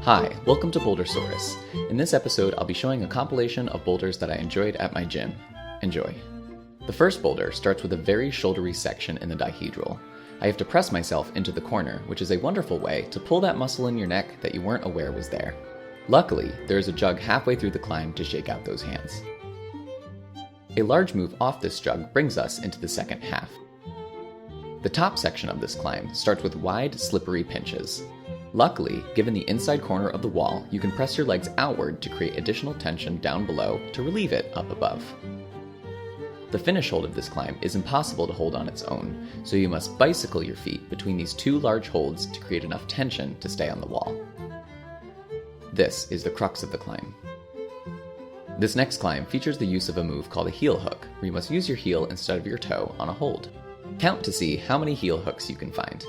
Hi, welcome to Bouldersaurus. In this episode, I'll be showing a compilation of boulders that I enjoyed at my gym. Enjoy. The first boulder starts with a very shouldery section in the dihedral. I have to press myself into the corner, which is a wonderful way to pull that muscle in your neck that you weren't aware was there. Luckily, there is a jug halfway through the climb to shake out those hands. A large move off this jug brings us into the second half. The top section of this climb starts with wide, slippery pinches. Luckily, given the inside corner of the wall, you can press your legs outward to create additional tension down below to relieve it up above. The finish hold of this climb is impossible to hold on its own, so you must bicycle your feet between these two large holds to create enough tension to stay on the wall. This is the crux of the climb. This next climb features the use of a move called a heel hook, where you must use your heel instead of your toe on a hold. Count to see how many heel hooks you can find.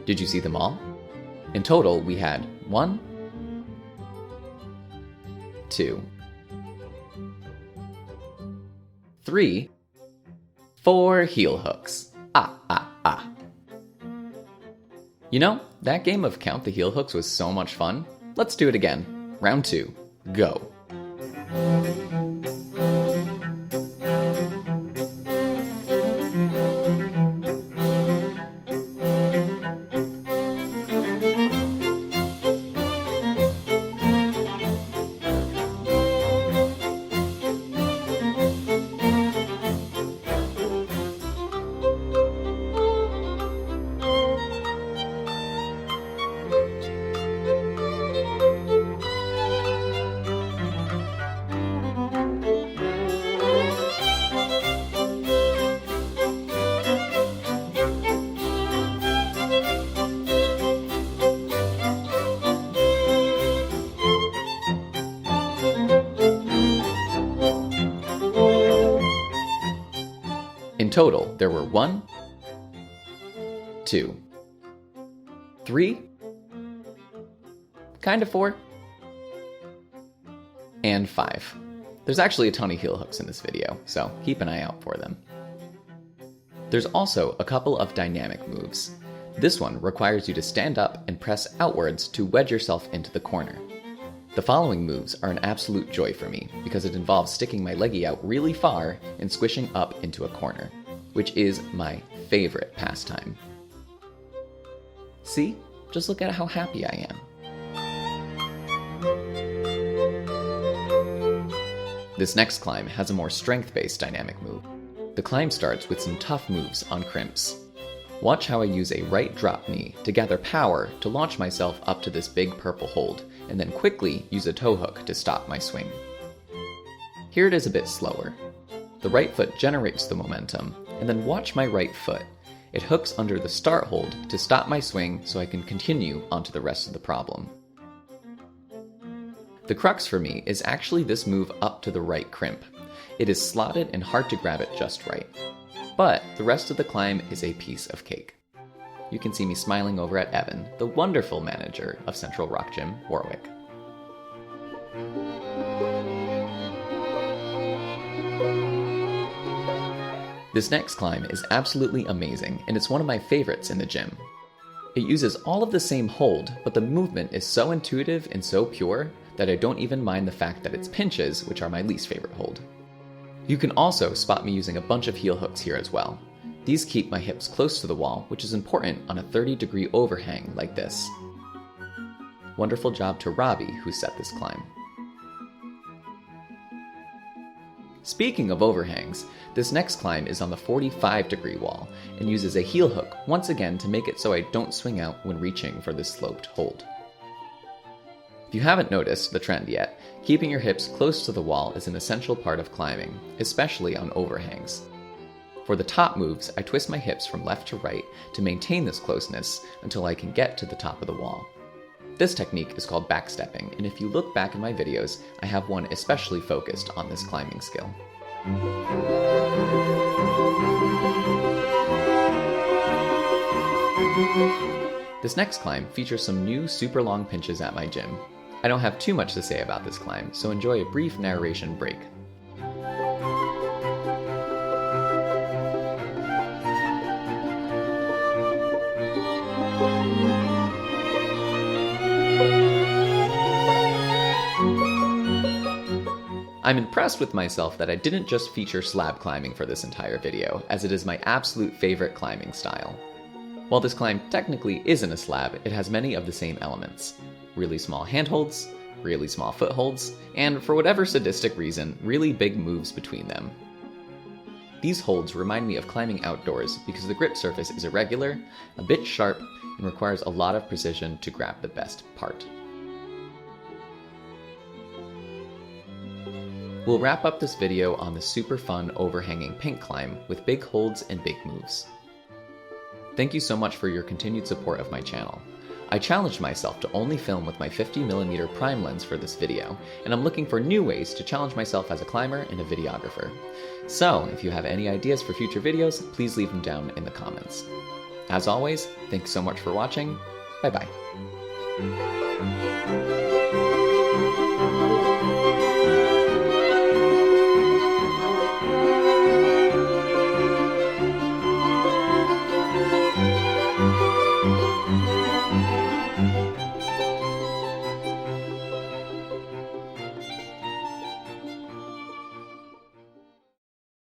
Did you see them all? In total, we had 1, 2, 3, 4 heel hooks. You know, that game of Count the Heel Hooks was so much fun. Let's do it again. Round 2, go. In total, there were 1, 2, 3, kind of 4, and 5. There's actually a ton of heel hooks in this video, so keep an eye out for them. There's also a couple of dynamic moves. This one requires you to stand up and press outwards to wedge yourself into the corner. The following moves are an absolute joy for me because it involves sticking my leggy out really far and squishing up into a corner, which is my favorite pastime. See? Just look at how happy I am. This next climb has a more strength-based dynamic move. The climb starts with some tough moves on crimps. Watch how I use a right drop knee to gather power to launch myself up to this big purple hold, and then quickly use a toe hook to stop my swing. Here it is a bit slower. The right foot generates the momentum, and then watch my right foot. It hooks under the start hold to stop my swing so I can continue onto the rest of the problem. The crux for me is actually this move up to the right crimp. It is slotted and hard to grab it just right. But the rest of the climb is a piece of cake. You can see me smiling over at Evan, the wonderful manager of Central Rock Gym, Warwick. This next climb is absolutely amazing, and it's one of my favorites in the gym. It uses all of the same hold, but the movement is so intuitive and so pure that I don't even mind the fact that it's pinches, which are my least favorite hold. You can also spot me using a bunch of heel hooks here as well. These keep my hips close to the wall, which is important on a 30-degree overhang like this. Wonderful job to Robbie, who set this climb. Speaking of overhangs, this next climb is on the 45-degree wall and uses a heel hook once again to make it so I don't swing out when reaching for this sloped hold. If you haven't noticed the trend yet, keeping your hips close to the wall is an essential part of climbing, especially on overhangs. For the top moves, I twist my hips from left to right to maintain this closeness until I can get to the top of the wall. This technique is called backstepping, and if you look back in my videos, I have one especially focused on this climbing skill. This next climb features some new super long pinches at my gym. I don't have too much to say about this climb, so enjoy a brief narration break. I'm impressed with myself that I didn't just feature slab climbing for this entire video, as it is my absolute favorite climbing style. While this climb technically isn't a slab, it has many of the same elements. Really small handholds, really small footholds, and for whatever sadistic reason, really big moves between them. These holds remind me of climbing outdoors because the grip surface is irregular, a bit sharp, and requires a lot of precision to grab the best part. We'll wrap up this video on the super fun overhanging pink climb with big holds and big moves. Thank you so much for your continued support of my channel. I challenged myself to only film with my 50mm prime lens for this video, and I'm looking for new ways to challenge myself as a climber and a videographer. So, if you have any ideas for future videos, please leave them down in the comments. As always, thanks so much for watching. Bye bye.